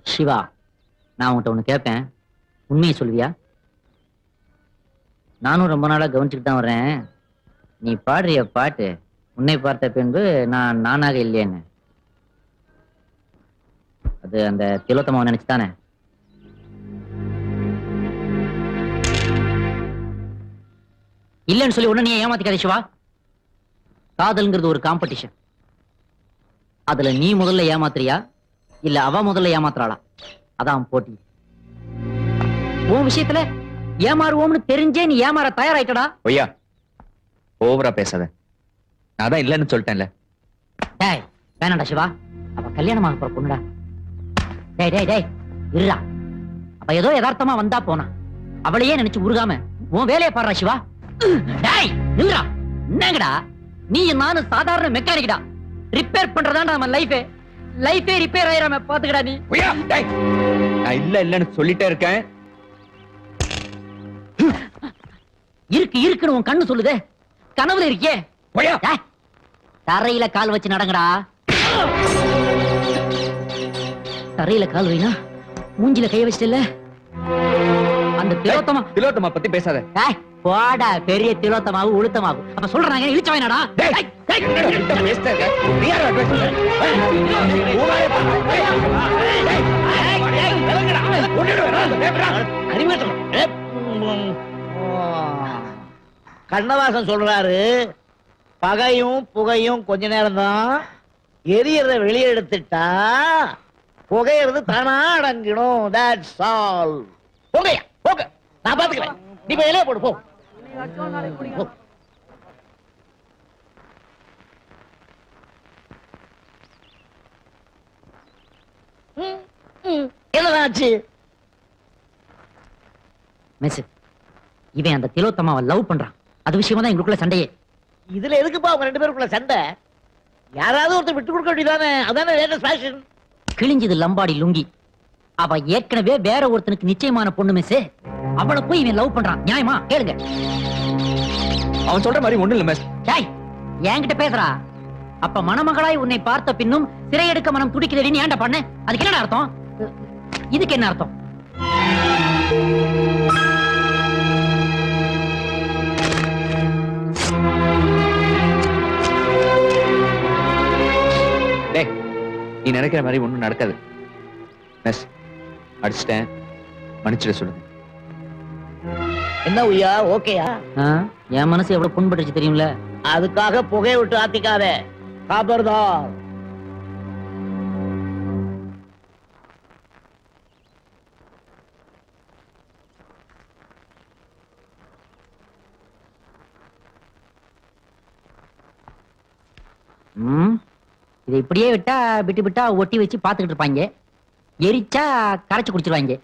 சிவா, நான் உன்கிட்ட ஒண்ணு கேட்பேன், உண்மையை சொல்லுவியா? நானும் ரொம்ப நாளா கவனிச்சுட்டு தான் வர்றேன். நீ பாடுறிய பாட்டு உன்னை பார்த்த பின்பு நான் நானாக இல்லையேன்னு, அது அந்த திலோத்தமாவை நினைச்சுதானே? இல்லைன்னு சொல்லி உடனே நீ ஏமாத்திக்காத சிவா. காதல்ங்கிறது ஒரு காம்படிஷன். அதுல நீ முதல்ல ஏமாத்துறியா இல்ல அவ முதல்ல ஏமாத்துறாளா? அதான் போட்டி. உன் விஷயத்துல ஏமாறுவோம்னு தெரிஞ்சே நீ ஏமாற தயாராயிட்டடா. ஒய்யா, ஓவரா பேசாத. நான் தான் இல்லைன்னு சொல்லிட்டேன்ல. டேய் வேணாண்டா சிவா, அவ கல்யாணமாக போற பொண்ணுடா. டேய் டேய் டேய் இருடா, அவ ஏதோ யதார்த்தமா வந்தா போனா, அவளையே நினைச்சு உருகாம உன் வேலையை பாடுறா சிவா. டேய் நில்றா. என்னங்கடா நீ நானும் சாதாரண மெக்கானிக்டா. ரிப்பேர் பண்றதாண்டா நம்ம லைஃபே ரிப்பேர் ஆயிராம பாத்துக்கடா நீ. ஒய்யா, டேய் நான் இல்லன்னு சொல்லிட்டே இருக்கேன். இருக்குன்னு உன் கண்ணு சொல்லுதே, கனவுல இருக்கே. ஒய்யா, தரையில கால் வச்சு நடங்கடா. தரையில கால் வைனா மூஞ்சில கை வச்சிட்டல. அந்த திலோத்தமா பத்தி பேசாத. போடா, பெரிய திலோத்தமாவு உளுத்தமாவு. அப்ப சொல்றாங்க இழுச்சவாயினாடா. கண்ணவாசன் சொல்றாரு, பகையும் புகையும் கொஞ்ச நேரம் தான், எரியறத வெளியே எடுத்துட்டா புகையிறது தானா அடங்கிடும். That's all. போகையா போக, நான் பாத்துக்கிறேன். நீ போய் இலைய போடு போ. என்னதாச்சு? மிஸ், இவன் அந்த திலோத்தமாவை லவ் பண்றான். அது விஷயமா தான் எங்களுக்குள்ள சண்டையே. இதுல எதுக்குப்பா அவங்க ரெண்டு பேருக்குள்ள சண்டை? யாராவது ஒருத்தர் விட்டு கொடுக்க வேண்டியதானே? அதானே லேட்டஸ்ட் ஃபேஷன். கிழிஞ்சது லம்பாடி லுங்கி. அவ ஏற்கனவே வேற ஒருத்தனுக்கு நிச்சயமான பொண்ணு மிஸ். அவளை போய் இவன் லவ் பண்றான். நியாயமா? கேளுங்க. அவன் சொல்ற மாதிரி ஒண்ணு இல்ல மிஸ். டேய் என்கிட்ட பேசுறா. அப்ப மணமகளாய் உன்னை பார்த்த பின்னும் சிறை எடுக்க மனம் துடிக்குதுன்னு ஏன்டா பண்ண? அதுக்கு என்ன அர்த்தம்? இதுக்கு என்ன அர்த்தம்? டேய், நீ நினைக்கிற மாதிரி ஒண்ணும் நடக்காது மிஸ். அடிச்சிட்டேன், மன்னிச்சிட சொல்லுங்க. என்ன உய்யா, ஓகேயா? என் மனசு எவ்வளவு புண்பட்டுச்சு தெரியும்ல. அதுக்காக புகையை விட்டு ஆத்திக்காத. காபர்தார். இதை இப்படியே விட்டா விட்டு விட்டா ஒட்டி வச்சு பாத்துக்கிட்டு இருப்பாங்க. எரிச்சா கரைச்சு குடிச்சிருவாங்க.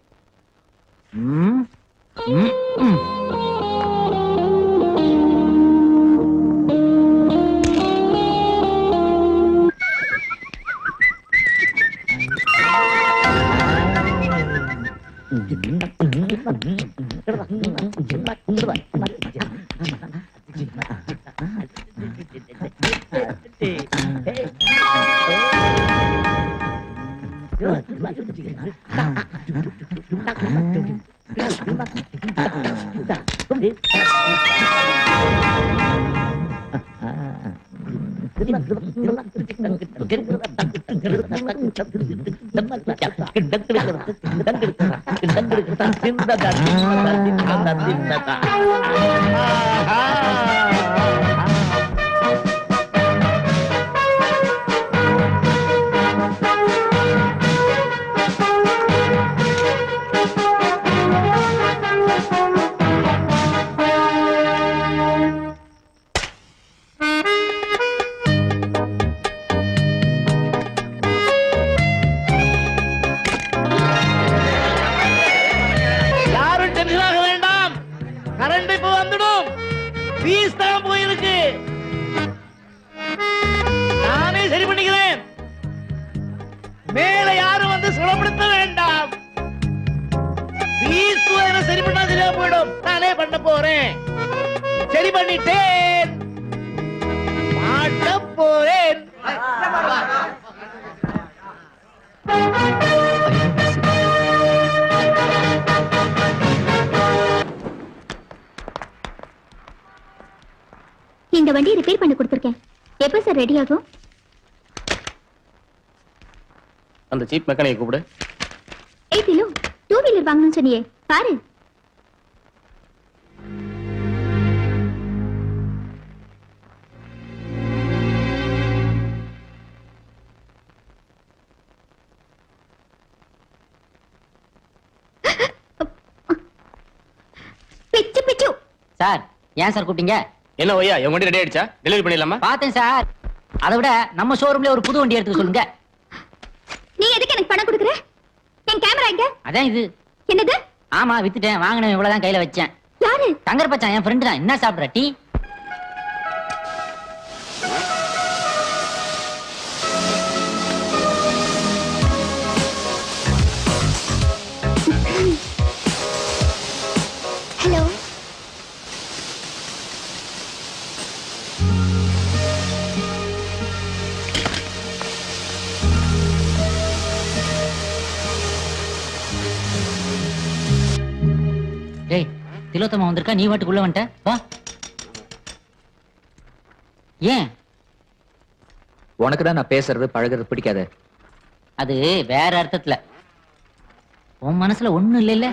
மேல யாரும் வந்து சுலப்படுத்த வேண்டாம். சரி பண்ணா சரியா போயிடும். நானே பண்ண போறேன். சரி பண்ணிட்டேன், மாட்ட போறேன். இந்த வண்டியை ரிப்பேர் பண்ணி கொடுத்துருக்கேன். எப்போ சார் ரெடி ஆகும்? அந்த சீப் மெக்கானிக்கை கூப்பிடு. ஏய் திலு, 2 வீலர் வாங்கணும்னு சொன்னியே, பாரு. பிச்சு பிச்சு. சார் ஏன் சார் கூப்பிட்டீங்க? என்ன வையா, என் வண்டி ரெடி ஆயிடுச்சா? டெலிவரி பண்ணிடலாமா? பார்த்தேன் சார். அதை விட நம்ம ஷோரூம்ல ஒரு புது வண்டி எடுத்துக்க சொல்லுங்க. நீ எதுக்கு எனக்கு பணம் கொடுக்குற? என் கேமரா எங்க? அதான் இது. என்னது? ஆமா வித்துட்டேன். வாங்கின இவ்வளவுதான் கையில வச்சேன். யாரு? தங்கர் பச்சான், என் ஃப்ரெண்டு தான். என்ன சாப்பிடுற? டீ? ஹலோ. டேய், திலோத்தமா வந்திருக்கா, நீ வாட்டுக்குள்ள வந்துட்ட. வா. ஏன்? உனக்கு தான் நான் பேசுறது பழகுறது பிடிக்காது. அது வேற அர்த்தத்துல. உன் மனசுல ஒண்ணும் இல்ல.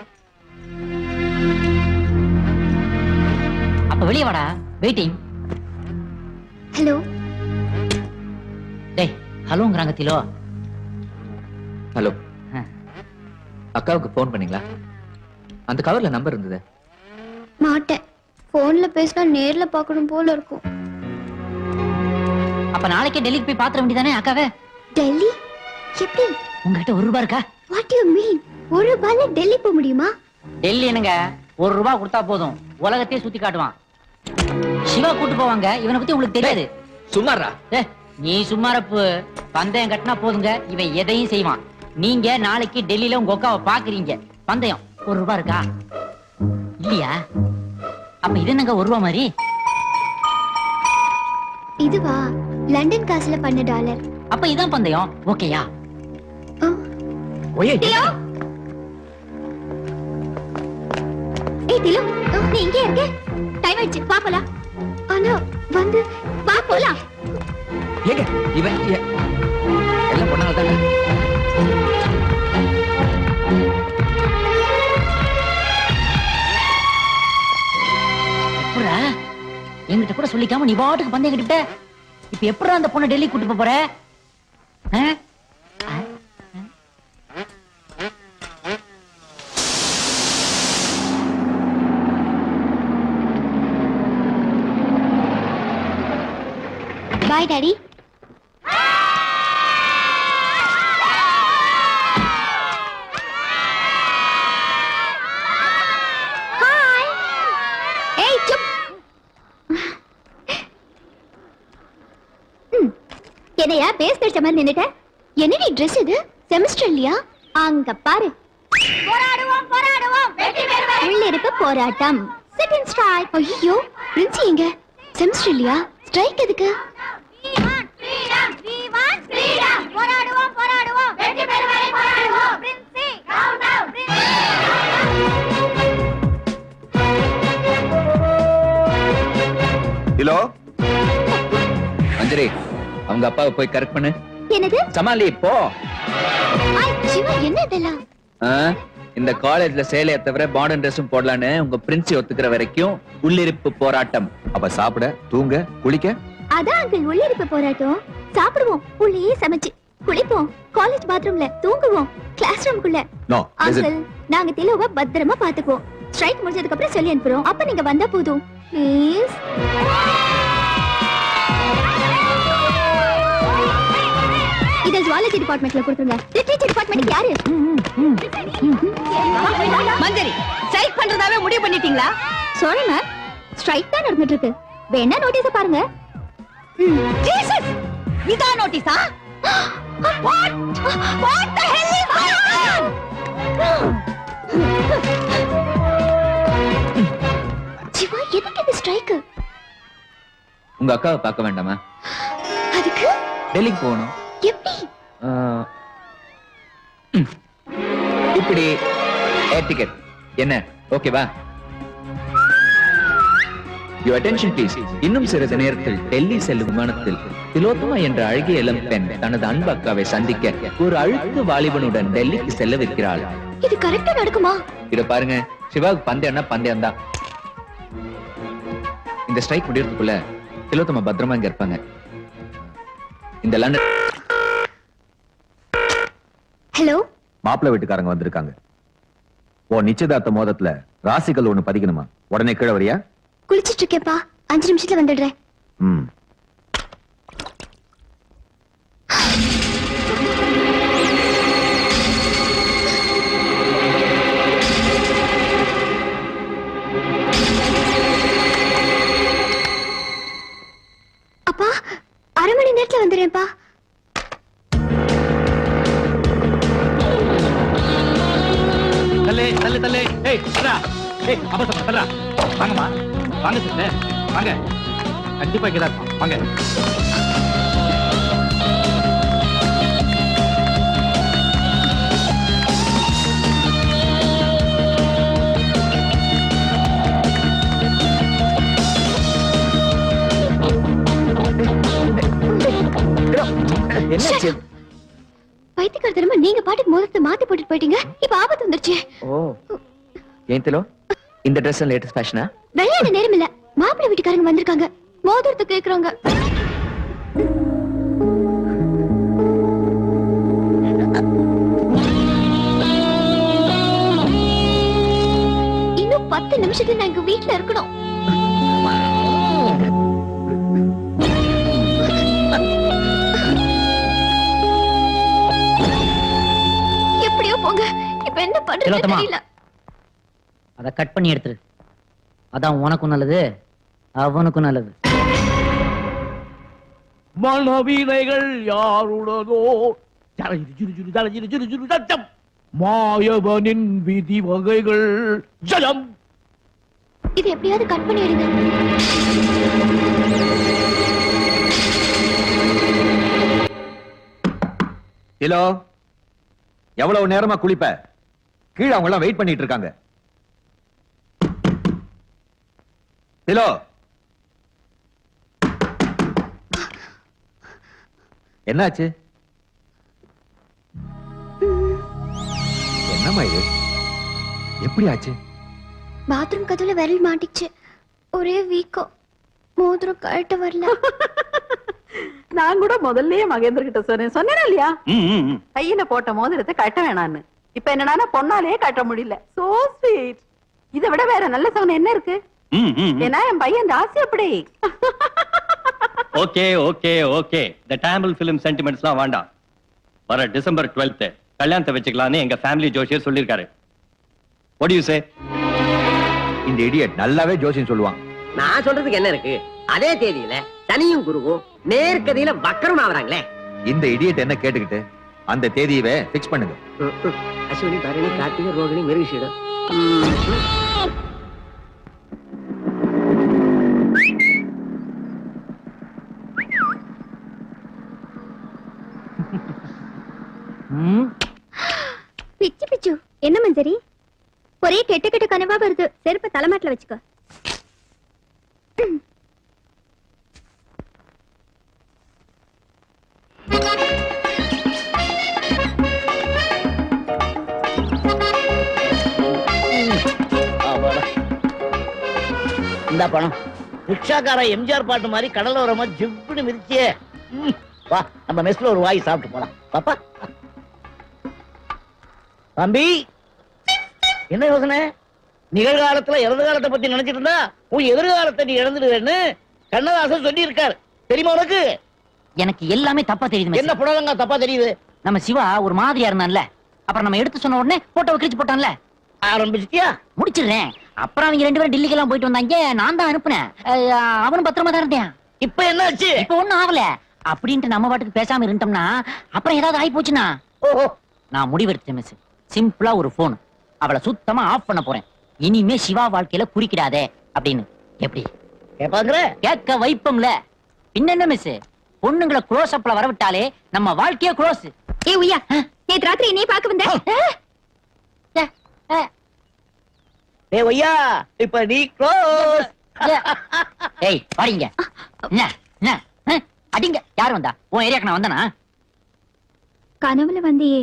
அப்ப வெளியே வாடா. வெயிட்டிங். ஹலோ. டேய், ஹலோங்கறாங்க திலோ. ஹலோ. அக்காவுக்கு போன் பண்ணீங்களா? அந்த கவர்ல நம்பர் இருந்தது. மாட்டேன். போன்ல பேசினா நேர்ல பார்க்கணும் போல இருக்கும். அப்ப நாளைக்கே டெல்லிக்கு போய் பாத்துற வேண்டியதானே அக்காவே? டெல்லி? எப்படி? உங்ககிட்ட ₹1 இருக்கா? What do you mean? ₹1 Delhi போக முடியுமா? டெல்லி என்னங்க, ₹1 கொடுத்தா போதும், உலகத்தையே சுத்தி காட்டுவான். சிவா கூட்டு போவாங்க. இவனை பத்தி உங்களுக்கு தெரியாது. சும்மாரா. நீ சும்மாரப்பு. பந்தயம் கட்டினா போதுங்க, இவன் எதையும் செய்வான். நீங்க நாளைக்கு டெல்லியில உங்க அக்காவை பாக்குறீங்க. பந்தயம் ₹1 இருக்கா? இல்லையா? அப்ப இது என்னங்க ₹1 மாதிரி? இதுவா? லண்டன் காசுல பண்ண டாலர். அப்ப இதான் பந்தயம். ஓகேயா? ஓயே. ஏய் திலு, நீ இங்கே இருக்க? டைம் ஆயிடுச்சு, வா போலாம். ஆனா வந்து வா போலாம். ஏங்க இவன் எல்லாம் பொண்ணால தானே. எப்படா என்கிட்ட கூட சொல்லிக்காம நீ பாட்டுக்கு பந்தயம் கட்டிட்ட. இப்ப எப்படா அந்த பொண்ணை டெல்லி கூட்டு போற? Bye daddy. ஹாய். ஏய் சுப். என்னையா பேஸ் தெரிச்ச மாதிரி நின்னுட்ட? என்னடி ட்ரெஸ் இது? செமஸ்டர் இல்லையா? அங்க பாரு. போராடுவோம் போராடுவோம், வெற்றி பெறுவோம். உள்ளிருப்பு போராட்டம். Sit and strike. ஐயோ, பிரின்சி எங்க? செமஸ்டர் இல்லையா? ஸ்ட்ரைக் எதுக்கு? ஹலோ அஞ்சலி, அவங்க அப்பாவை போய் கரெக்ட் பண்ணு. என்னது? சமாளி போ. சிவா, என்ன இதெல்லாம்? இந்த காலேஜ்ல சேலைய தவிர மாடர்ன் ட்ரெஸ்ஸும் போடலான்னு உங்க பிரின்சி ஒத்துக்கிற வரைக்கும் உள்ளிருப்பு போராட்டம். அப்ப சாப்பிட, தூங்க, குளிக்க? அதான் அங்கிள், உள்ளிருப்பு போராட்டம். சாப்பிடுவோம், உள்ளேயே சமைச்சு, குளிப்போம், காலேஜ் பாத்ரூம்ல தூங்குவோம், கிளாஸ் ரூம்குள்ள. அங்கிள், நாங்க திலோவை பத்திரமா பாத்துக்குவோம். ஸ்ட்ரைக் முடிஞ்சதுக்கு அப்புறம் சொல்லி அனுப்புறோம். அப்ப நீங்க வந்தா போதும். ப்ளீஸ். இத ஜுவாலஜி டிபார்ட்மெண்ட்ல கொடுத்துருங்க. லிட்டரேச்சர் டிபார்ட்மெண்ட் யாரு? மஞ்சரி, ஸ்ட்ரைக் பண்றதாவே முடிவு பண்ணிட்டீங்களா? சாரி மேம், ஸ்ட்ரைக் தான் நடந்துட்டு இருக்கு. வேணா நோட்டீஸ் பாருங்க. ஜீசஸ், இதான் நோட்டீஸா? What the hell is going on? Siva, எதுக்கு இந்த ஸ்ட்ரைக்? உங்க அக்காவை பார்க்க வேண்டாமா? அதுக்கு டெல்லிக்கு போகணும். எப்படி? இப்படி ஏர் டிக்கெட் என்ன? ஓகேவா? Your attention please. இன்னும் சிறிது நேரத்தில் டெல்லி செல்லும் விமானத்தில் திலோத்தமா என்ற அழகிய இளம் பெண் தனது அன்பு அக்காவை சந்திக்க ஒரு அழுக்கு வாலிபனுடன் டெல்லிக்கு செல்லவிருக்கிறாள். இது கரெக்டா நடக்குமா? இத பாருங்க, சிவாவுக்கு பந்தயம்னா பந்தயம் தான். இந்த ஸ்ட்ரைக் முடியறதுக்குள்ள திலோத்தமா பத்திரமா இங்க இருப்பாங்க. இந்த லண்டன் ஹலோ, மாப்பிள்ளை வீட்டுக்காரங்க வந்திருக்காங்க. ஓ நிச்சயதார்த்த மோதத்துல ராசிகள் ஒண்ணு பதிக்கணுமா? உடனே கீழே வரியா? குளிச்சிட்டு இருக்கேன்ப்பா, 5 நிமிஷத்துல வந்துடுறேன். ம். அப்பா, 1/2 மணி நேரத்துல வந்துடுறேன்ப்பா. தல்லே தல்லே தல்லே. ஏய் அடா. ஏய் அவசரம் தல்றா. வாங்கம்மா. வாங்க சிஸ்டர். வாங்க. கண்டிப்பா இங்க தான் வாங்க. என்னாச்சு? பைத்தியக்காரத்தனமா நீங்க பாட்டுக்கு மோதிரத்தை மாத்தி போட்டுட்டு போயிட்டீங்க. இப்ப ஆபத்து வந்துருச்சு. ஓ ஏன் திலோ, இந்த Dress லேட்டஸ்ட் ஃபேஷனா? விளையாட நேரம் இல்ல, மாப்பிள்ளை வீட்டுக்காரங்க வந்திருக்காங்க, மோதிரத்தை கேக்குறாங்க. இன்னும் 10 நிமிஷத்துல நான் எங்க வீட்டுல இருக்கணும். எப்படியோ போங்க, இப்ப என்ன பண்றது திலோத்தமா. தெரியல. அத கட் பண்ணி எடுத்துரு. அதான் உனக்கும் நல்லது, அவனுக்கும் நல்லது. மனவீனைகள் யாருடனோ தச்சம் மாயவனின் விதி வகைகள் ஜலம். இது எப்படியாவது கட் பண்ணி எடுங்க. ஹலோ, எவ்வளவு நேரமா குளிப்ப? கீழே அவங்க எல்லாம் வெயிட் பண்ணிட்டு இருக்காங்க. ஹலோ, என்னாச்சு? என்னம்மா இது? எப்படி ஆச்சு? பாத்ரூம் கதவுல விரல் மாட்டிச்சு, ஒரே வீக்கம், மோதிரம் கழட்ட வரல. நான் கூட முதல்லயே மகேந்திர கிட்ட சொன்னேனா இல்லையா? கையில போட்ட மோதிரத்தை கட்ட வேணான்னு. இப்ப என்னன்னா பொண்ணாலே கட்ட முடியல. So sweet. இதை விட வேற நல்ல சகுனம் என்ன இருக்கு? ஏன்னா என் பையன் ராசி அப்படி. Okay okay okay. இந்த டேம்பிள் பிலிம் சென்டிமெண்ட்ஸ்லாம் வேண்டாம். வர டிசம்பர் 12th கல்யாணத்தை வச்சுக்கலாம்னு எங்க ஃபேமிலி ஜோசியர் சொல்லிருக்காரு. What do you say? இந்த இடியட் நல்லாவே ஜோசியம் சொல்லுவான். நான் சொல்றதுக்கு என்ன இருக்கு? அதே தேதியில சனியும் குருவும் நேர்கதியில வக்கரம் ஆவறாங்களே. இந்த இடியட் என்ன கேட்டுக்கிட்டு அந்த தேதியவே பிக்ஸ் பண்ணுங்க. அஸ்வினி, பரணி, கார்த்திகை, ரோகிணி, மிருகஷீடம். பிச்சு பிச்சு. என்ன மஞ்சரி, ஒரே கெட்ட கெட்ட கனவா வருது. செருப்ப தலைமாட்டில வச்சுக்கோ. இந்த பணம் ரிக்ஷாக்கார எம்ஜிஆர் பாட்டு மாதிரி கடல வரமா ஜிவ்னு மிதிச்சே. வா, நம்ம மெஸ்ல ஒரு வாய் சாப்பிட்டு போலாம். பாப்பா தம்பி, என்ன யோசனை? நிகழ்காலத்துல இறந்த காலத்தை பத்தி நினைச்சிட்டு இருந்தா உன் எதிர்காலத்தை நீ இழந்துடுவேன்னு கண்ணதாசன் சொல்லி இருக்காரு. தெரியுமா உனக்கு? எனக்கு எல்லாமே தப்பா தெரியுது. என்ன புடலங்க தப்பா தெரியுது? நம்ம சிவா ஒரு மாதிரியா இருந்தான்ல, அப்புறம் நம்ம எடுத்து சொன்ன உடனே போட்டோ கிழிச்சு போட்டான்ல. ஆரம்பிச்சிட்டியா? முடிச்சிடுறேன். அப்புறம் அவங்க 2 பேரும் டெல்லிக்கு எல்லாம் போயிட்டு வந்தாங்க, நான் தான் அனுப்புனேன். அவனும் பத்திரமா தான் இருந்தேன். இப்ப என்ன ஆச்சு? இப்ப ஒண்ணும் ஆகல அப்படின்ட்டு நம்ம பாட்டுக்கு பேசாம இருந்தோம்னா அப்புறம் ஏதாவது ஆகி போச்சுன்னா. ஓஹோ, நான் முடிவெடுத்தேன் மிஸ். சிம்பிளா ஒரு போன், அவளை சுத்தமா ஆஃப் பண்ண போறேன். இனிமே சிவா வாழ்க்கையில குறுக்கிடாதே அப்படின்னு. எப்படி கேப்பாங்கற? கேட்க வைப்போம்ல. பின்ன மிஸ், பொண்ணுங்களை க்ளோஸ் அப்ல வரவிட்டாலே நம்ம வாழ்க்கையே க்ளோஸ். ஏ உய்யா, நேத்து ராத்திரி என்னைய பார்க்க வந்த. ஏ ஒய்யா, இப்ப நீ க்ளோஸ். ஏய் வாடிங்க. என்ன என்ன அடிங்க. யார் வந்தா? உன் ஏரியாக்கு நான் வந்தனா? கனவுல வந்தியே